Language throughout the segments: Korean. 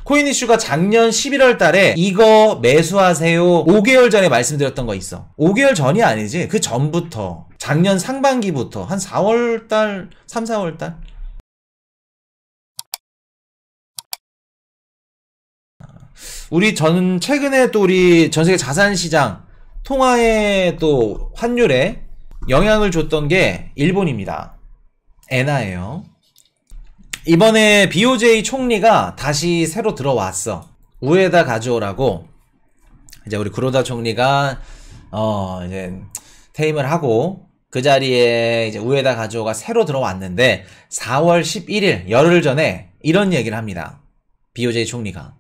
코인 이슈가 작년 11월 달에 이거 매수하세요 5개월 전에 말씀드렸던 거 있어. 5개월 전이 아니지. 그 전부터. 작년 상반기부터 한 4월 달, 3, 4월 달. 저는 최근에 또 우리 전세계 자산시장 통화에 또 환율에 영향을 줬던 게 일본입니다. 엔화예요. 이번에 BOJ 총리가 다시 새로 들어왔어. 우에다 가즈오라고 이제 우리 구로다 총리가 이제 퇴임을 하고 그 자리에 이제 우에다 가즈오가 새로 들어왔는데 4월 11일 열흘 전에 이런 얘기를 합니다. BOJ 총리가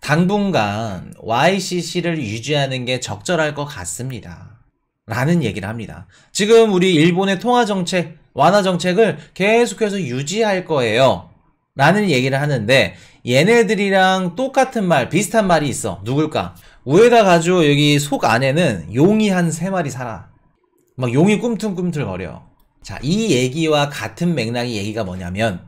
당분간 YCC를 유지하는 게 적절할 것 같습니다. 라는 얘기를 합니다. 지금 우리 일본의 통화정책, 완화정책을 계속해서 유지할 거예요. 라는 얘기를 하는데 얘네들이랑 똑같은 말, 비슷한 말이 있어. 누굴까? 우에다 가지고 여기 속 안에는 용이 한 3마리 살아. 막 용이 꿈틀꿈틀 거려. 자, 이 얘기와 같은 맥락의 얘기가 뭐냐면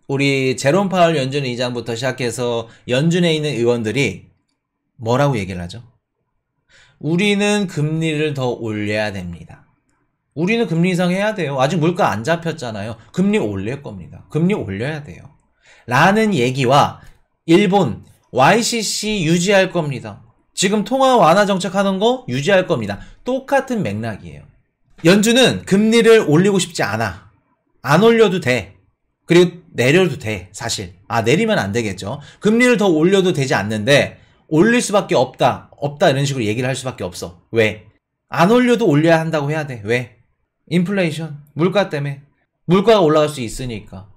우리 제롬 파월 연준 의장부터 시작해서 연준에 있는 의원들이 뭐라고 얘기를 하죠? 우리는 금리를 더 올려야 됩니다. 우리는 금리 인상해야 돼요. 아직 물가 안 잡혔잖아요. 금리 올릴 겁니다. 금리 올려야 돼요. 라는 얘기와 일본 YCC 유지할 겁니다. 지금 통화 완화 정책 하는 거 유지할 겁니다. 똑같은 맥락이에요. 연준은 금리를 올리고 싶지 않아. 안 올려도 돼. 그리고 내려도 돼, 사실. 내리면 안 되겠죠. 금리를 더 올려도 되지 않는데 올릴 수밖에 없다 이런 식으로 얘기를 할 수밖에 없어. 왜? 안 올려도 올려야 한다고 해야 돼. 왜? 인플레이션, 물가 때문에. 물가가 올라갈 수 있으니까.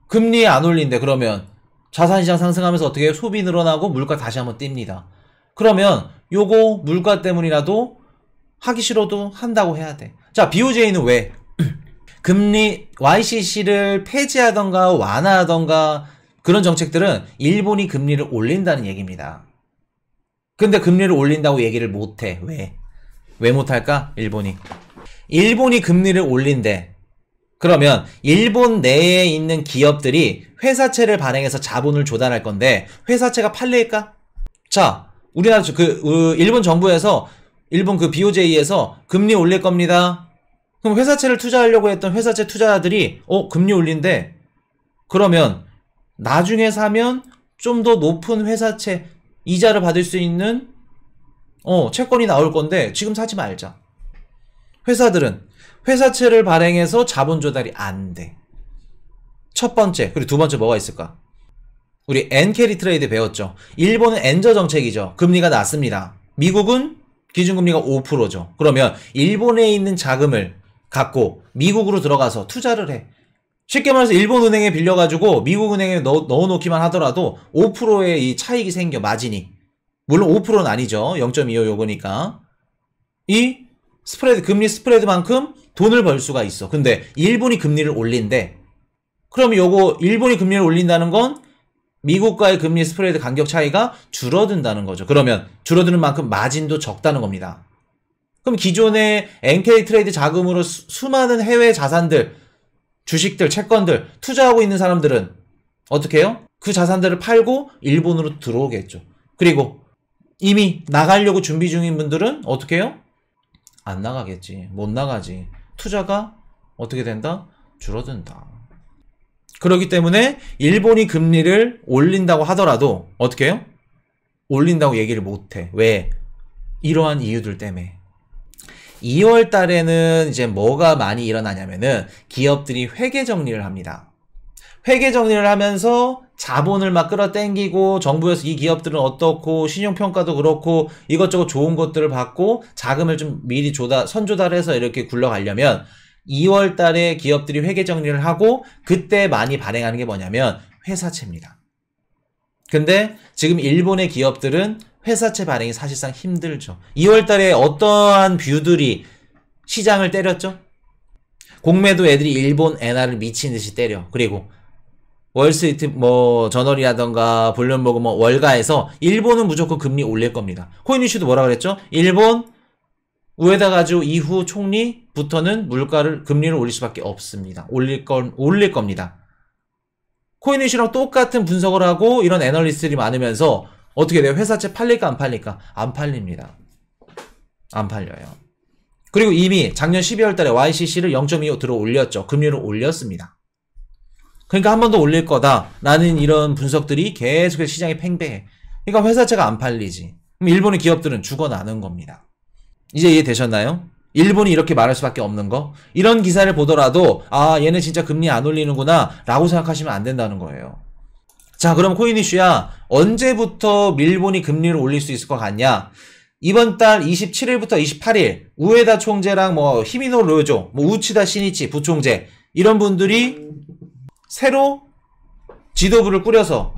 금리 안 올린대. 그러면 자산시장 상승하면서 어떻게 해요? 소비 늘어나고 물가 다시 한번 뜁니다. 그러면 요거 물가 때문이라도 하기 싫어도 한다고 해야 돼. 자, BOJ는 왜? 금리 YCC를 폐지하던가 완화하던가 그런 정책들은 일본이 금리를 올린다는 얘기입니다. 근데 금리를 올린다고 얘기를 못해. 왜? 왜 못할까? 일본이 금리를 올린대. 그러면 일본 내에 있는 기업들이 회사채를 발행해서 자본을 조달할 건데 회사채가 팔릴까? 자, 우리나라 일본 정부에서 일본 BOJ에서 금리 올릴 겁니다. 그럼 회사채를 투자하려고 했던 회사채 투자자들이 금리 올린대. 그러면 나중에 사면 좀 더 높은 회사채 이자를 받을 수 있는 채권이 나올 건데 지금 사지 말자. 회사들은 회사채를 발행해서 자본 조달이 안 돼. 첫 번째. 그리고 두 번째 뭐가 있을까? 우리 엔캐리 트레이드 배웠죠. 일본은 엔저 정책이죠. 금리가 낮습니다. 미국은 기준금리가 5%죠. 그러면 일본에 있는 자금을 갖고 미국으로 들어가서 투자를 해. 쉽게 말해서 일본 은행에 빌려가지고 미국 은행에 넣어놓기만 하더라도 5%의 이 차익이 생겨, 마진이. 물론 5%는 아니죠. 0.25 요거니까. 이 스프레드, 금리 스프레드만큼 돈을 벌 수가 있어. 근데 일본이 금리를 올린대. 그럼 요거 일본이 금리를 올린다는 건 미국과의 금리 스프레드 간격 차이가 줄어든다는 거죠. 그러면 줄어드는 만큼 마진도 적다는 겁니다. 그럼 기존의 NK 트레이드 자금으로 수많은 해외 자산들, 주식들, 채권들 투자하고 있는 사람들은 어떻게 해요? 그 자산들을 팔고 일본으로 들어오겠죠. 그리고 이미 나가려고 준비 중인 분들은 어떻게 해요? 안 나가겠지. 못 나가지. 투자가 어떻게 된다? 줄어든다. 그렇기 때문에 일본이 금리를 올린다고 하더라도 어떻게 해요? 올린다고 얘기를 못해. 왜? 이러한 이유들 때문에. 2월 달에는 이제 뭐가 많이 일어나냐면은 기업들이 회계 정리를 합니다. 회계 정리를 하면서 자본을 막 끌어당기고 정부에서 이 기업들은 어떻고 신용평가도 그렇고 이것저것 좋은 것들을 받고 자금을 좀 미리 선조달해서 이렇게 굴러가려면 2월 달에 기업들이 회계 정리를 하고 그때 많이 발행하는 게 뭐냐면 회사채입니다. 근데 지금 일본의 기업들은 회사채 발행이 사실상 힘들죠. 2월 달에 어떠한 뷰들이 시장을 때렸죠? 공매도 애들이 일본 엔화를 미친 듯이 때려. 그리고 월스트리트 저널이라던가 블룸버그 월가에서 일본은 무조건 금리 올릴 겁니다. 코인 이슈도 뭐라 그랬죠? 일본 우에다 가지고 이후 총리부터는 금리를 올릴 수밖에 없습니다. 올릴 겁니다. 코인 이슈랑 똑같은 분석을 하고 이런 애널리스트들이 많으면서 어떻게 돼요? 회사채 팔릴까 안 팔릴까? 안 팔립니다. 안 팔려요. 그리고 이미 작년 12월 달에 YCC를 0.25 들어 올렸죠. 금리를 올렸습니다. 그러니까 한 번 더 올릴 거다라는 이런 분석들이 계속해서 시장에 팽배해. 그러니까 회사채가 안 팔리지. 그럼 일본의 기업들은 죽어나는 겁니다. 이제 이해되셨나요? 일본이 이렇게 말할 수밖에 없는 거. 이런 기사를 보더라도 아 얘네 진짜 금리 안 올리는구나 라고 생각하시면 안 된다는 거예요. 자, 그럼 코인 이슈야 언제부터 일본이 금리를 올릴 수 있을 것 같냐? 이번 달 27일부터 28일 우에다 총재랑 뭐 히미노 료조, 뭐 우치다 시니치 부총재 이런 분들이 새로 지도부를 꾸려서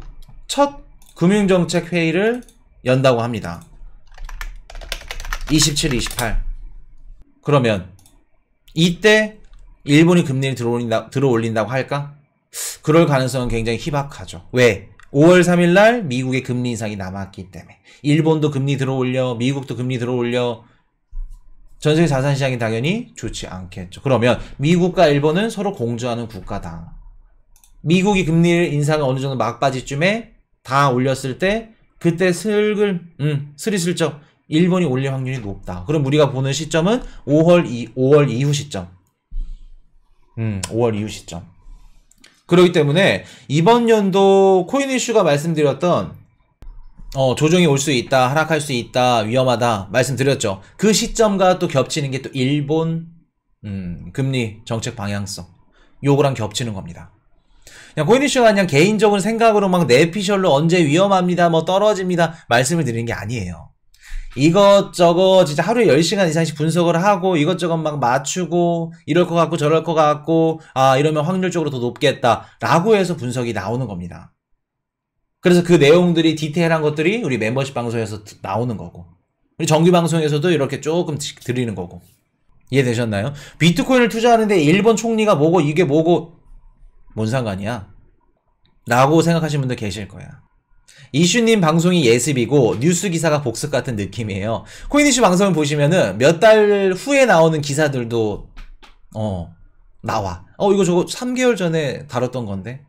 첫 금융정책 회의를 연다고 합니다. 27, 28. 그러면 이때 일본이 금리를 들어 올린다고 할까? 그럴 가능성은 굉장히 희박하죠. 왜? 5월 3일 날 미국의 금리 인상이 남았기 때문에. 일본도 금리 들어 올려, 미국도 금리 들어 올려. 전세계 자산시장이 당연히 좋지 않겠죠. 그러면 미국과 일본은 서로 공조하는 국가다. 미국이 금리 인상을 어느 정도 막바지쯤에 다 올렸을 때 그때 스리슬쩍 일본이 올릴 확률이 높다. 그럼 우리가 보는 시점은 5월 이후 시점. 5월 이후 시점. 그렇기 때문에 이번 연도 코인 이슈가 말씀드렸던 조정이 올 수 있다, 하락할 수 있다, 위험하다 말씀드렸죠. 그 시점과 또 겹치는 게 또 일본 금리 정책 방향성 요거랑 겹치는 겁니다. 그냥 코인 이슈가 그냥 개인적인 생각으로 막 내피셜로 언제 위험합니다, 뭐 떨어집니다 말씀을 드리는 게 아니에요. 이것저것 진짜 하루에 10시간 이상씩 분석을 하고 이것저것 막 맞추고 이럴 것 같고 저럴 것 같고 아 이러면 확률적으로 더 높겠다 라고 해서 분석이 나오는 겁니다. 그래서 그 내용들이 디테일한 것들이 우리 멤버십 방송에서 나오는 거고 우리 정규 방송에서도 이렇게 조금씩 드리는 거고. 이해되셨나요? 비트코인을 투자하는데 일본 총리가 뭐고 이게 뭐고 뭔 상관이야? 라고 생각하시는 분들 계실 거야. 이슈님 방송이 예습이고 뉴스 기사가 복습 같은 느낌이에요. 코인 이슈 방송을 보시면은 몇 달 후에 나오는 기사들도 나와. 이거 저거 3개월 전에 다뤘던 건데.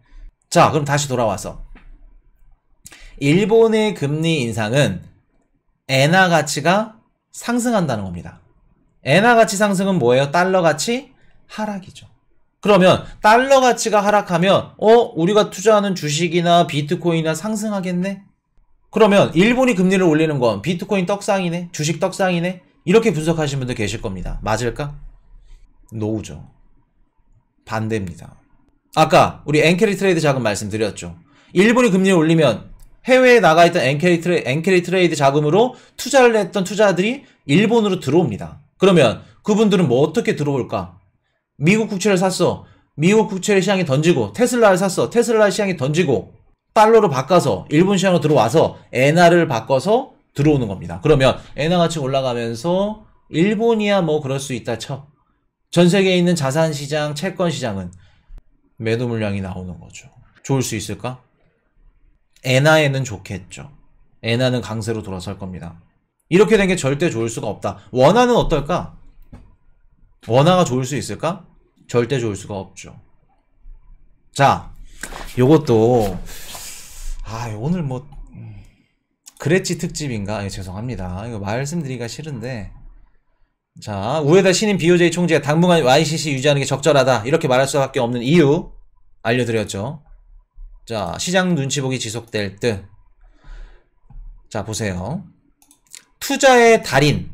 자, 그럼 다시 돌아와서 일본의 금리 인상은 엔화 가치가 상승한다는 겁니다. 엔화 가치 상승은 뭐예요? 달러 가치 하락이죠. 그러면 달러 가치가 하락하면 우리가 투자하는 주식이나 비트코인이나 상승하겠네? 그러면 일본이 금리를 올리는 건 비트코인 떡상이네? 주식 떡상이네? 이렇게 분석하시는 분들 계실 겁니다. 맞을까? 노우죠. 반대입니다. 아까 우리 엔캐리 트레이드 자금 말씀드렸죠. 일본이 금리를 올리면 해외에 나가 있던 엔캐리 트레이드 자금으로 투자를 했던 투자들이 일본으로 들어옵니다. 그러면 그분들은 뭐 어떻게 들어올까? 미국 국채를 샀어. 미국 국채를 시장에 던지고 테슬라를 샀어. 테슬라 시장에 던지고 달러로 바꿔서 일본 시장으로 들어와서 엔화를 바꿔서 들어오는 겁니다. 그러면 엔화 가치 올라가면서 일본이야 뭐 그럴 수 있다 쳐. 전 세계에 있는 자산 시장, 채권 시장은 매도 물량이 나오는 거죠. 좋을 수 있을까? 엔화에는 좋겠죠. 엔화는 강세로 돌아설 겁니다. 이렇게 된 게 절대 좋을 수가 없다. 원화는 어떨까? 원화가 좋을 수 있을까? 절대 좋을 수가 없죠. 자, 요것도 오늘 뭐 그레치 특집인가? 죄송합니다. 이거 말씀드리기가 싫은데 자, 우에다 신임 BOJ 총재가 당분간 YCC 유지하는 게 적절하다 이렇게 말할 수밖에 없는 이유 알려드렸죠. 자, 시장 눈치 보기 지속될 듯. 자, 보세요. 투자의 달인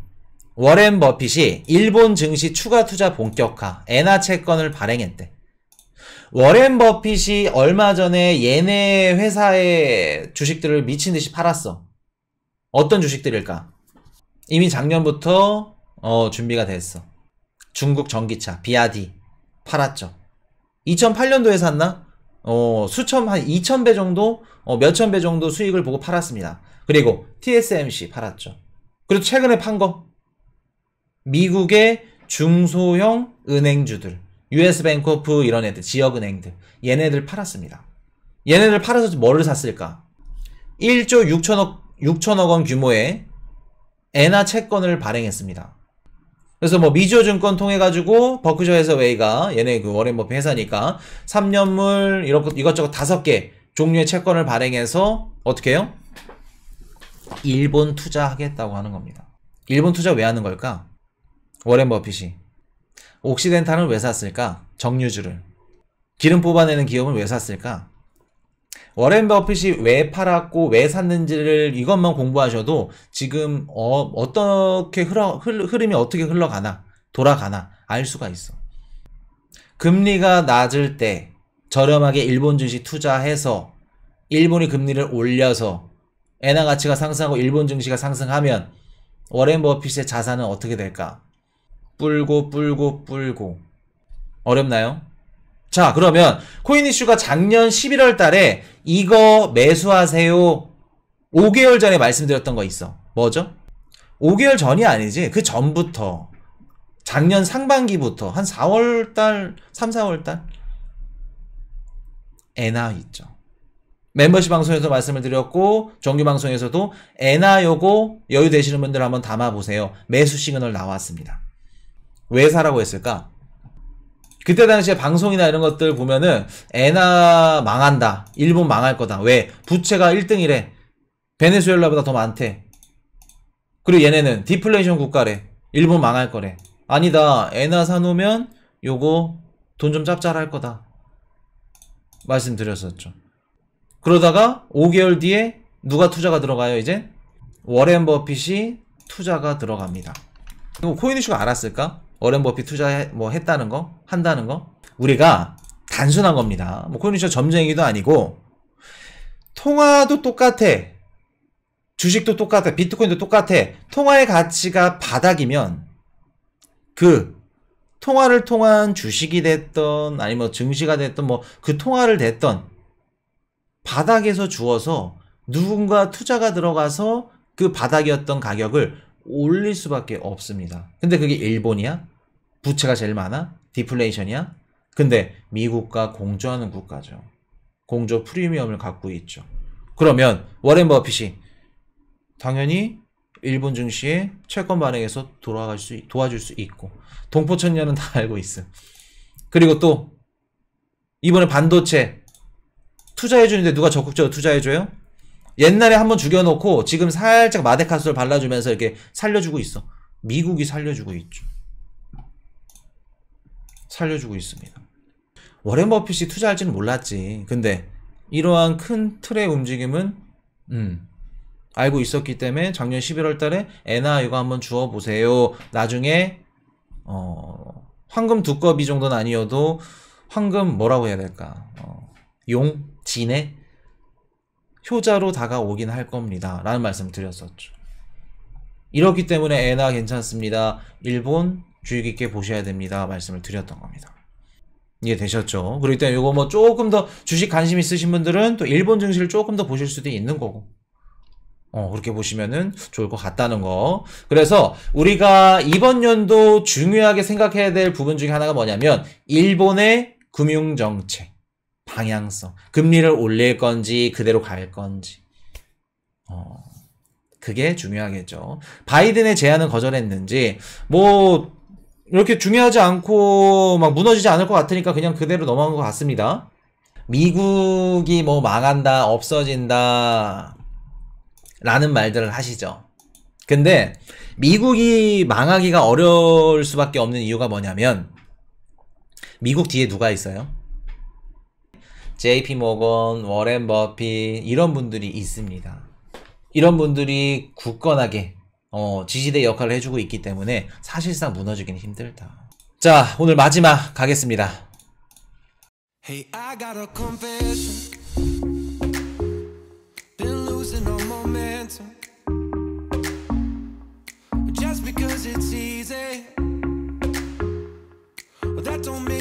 워렌 버핏이 일본 증시 추가 투자 본격화, 엔화 채권을 발행했대. 워렌 버핏이 얼마 전에 얘네 회사의 주식들을 미친 듯이 팔았어. 어떤 주식들일까? 이미 작년부터 준비가 됐어. 중국 전기차, 비아디 팔았죠. 2008년도에 샀나? 한 2,000배 정도, 몇천 배 정도 수익을 보고 팔았습니다. 그리고 TSMC 팔았죠. 그리고 최근에 판 거. 미국의 중소형 은행주들, US뱅코프 이런 애들, 지역은행들, 얘네들 팔았습니다. 얘네들 팔아서 뭐를 샀을까? 1조 6천억 원 규모의 엔화 채권을 발행했습니다. 그래서 뭐 미주증권 통해 가지고 버크셔 해서웨이가 얘네 그 워렌 버핏 회사니까 3년물 이것저것 5개 종류의 채권을 발행해서 어떻게 해요? 일본 투자하겠다고 하는 겁니다. 일본 투자 왜 하는 걸까? 워렌 버핏이 옥시덴탈을 왜 샀을까? 정유주를. 기름 뽑아내는 기업을 왜 샀을까? 워렌 버핏이 왜 팔았고 왜 샀는지를 이것만 공부하셔도 지금 어떻게 흐름이 어떻게 흘러가나 돌아가나 알 수가 있어. 금리가 낮을 때 저렴하게 일본 증시 투자해서 일본이 금리를 올려서 엔화 가치가 상승하고 일본 증시가 상승하면 워렌 버핏의 자산은 어떻게 될까? 불고 어렵나요? 자, 그러면 코인 이슈가 작년 11월 달에 이거 매수하세요 5개월 전에 말씀드렸던 거 있어. 뭐죠? 5개월 전이 아니지. 그 전부터 작년 상반기부터 한 4월달 3, 4월달 엔화 있죠. 멤버십 방송에서 말씀을 드렸고 정규 방송에서도 엔화 요거 여유 되시는 분들 한번 담아보세요. 매수 시그널 나왔습니다. 왜 사라고 했을까? 그때 당시에 방송이나 이런 것들 보면은 엔화 망한다. 일본 망할 거다. 왜? 부채가 1등이래. 베네수엘라보다 더 많대. 그리고 얘네는 디플레이션 국가래. 일본 망할 거래. 아니다. 엔화 사놓으면 요거 돈 좀 짭짤할 거다. 말씀드렸었죠. 그러다가 5개월 뒤에 누가 투자가 들어가요 이제? 워렌 버핏이 투자가 들어갑니다. 코인 이슈가 알았을까? 워렌 버핏 했다는 거? 한다는 거? 우리가 단순한 겁니다. 뭐 코인 이슈 점쟁이도 아니고 통화도 똑같아. 주식도 똑같아. 비트코인도 똑같아. 통화의 가치가 바닥이면 그 통화를 통한 주식이 됐던 아니면 뭐 증시가 됐던 뭐 그 통화를 됐던 바닥에서 주어서 누군가 투자가 들어가서 그 바닥이었던 가격을 올릴 수밖에 없습니다. 근데 그게 일본이야? 부채가 제일 많아? 디플레이션이야? 근데 미국과 공조하는 국가죠. 공조 프리미엄을 갖고 있죠. 그러면 워렌 버핏이 당연히 일본 증시에 채권 발행해서 도와줄 수 있고 동포천년은 다 알고 있음. 그리고 또 이번에 반도체 투자해주는데 누가 적극적으로 투자해줘요? 옛날에 한번 죽여놓고 지금 살짝 마데카솔 발라주면서 이렇게 살려주고 있어. 미국이 살려주고 있죠. 살려주고 있습니다. 워렌 버핏이 투자할지는 몰랐지. 근데 이러한 큰 틀의 움직임은 알고 있었기 때문에 작년 11월 달에 엔화 이거 한번 주워보세요. 나중에 황금 두꺼비 정도는 아니어도 황금 뭐라고 해야 될까? 진해? 효자로 다가오긴 할 겁니다. 라는 말씀 드렸었죠. 이렇기 때문에 엔화 괜찮습니다. 일본 주의 깊게 보셔야 됩니다. 말씀을 드렸던 겁니다. 이해되셨죠? 그렇기 때문에 이거 뭐 조금 더 주식 관심 있으신 분들은 또 일본 증시를 조금 더 보실 수도 있는 거고. 그렇게 보시면은 좋을 것 같다는 거. 그래서 우리가 이번 연도 중요하게 생각해야 될 부분 중에 하나가 뭐냐면 일본의 금융정책 방향성, 금리를 올릴 건지 그대로 갈 건지 그게 중요하겠죠. 바이든의 제안은 거절했는지 뭐 이렇게 중요하지 않고 막 무너지지 않을 것 같으니까 그냥 그대로 넘어간 것 같습니다. 미국이 뭐 망한다 없어진다 라는 말들을 하시죠. 근데 미국이 망하기가 어려울 수밖에 없는 이유가 뭐냐면 미국 뒤에 누가 있어요? JP 모건, 워렌 버핏 이런 분들이 있습니다. 이런 분들이 굳건하게 지지대 역할을 해주고 있기 때문에 사실상 무너지기는 힘들다. 자, 오늘 마지막 가겠습니다. Hey, I got a confession. Been losing all momentum. Just because it's easy, that don't mean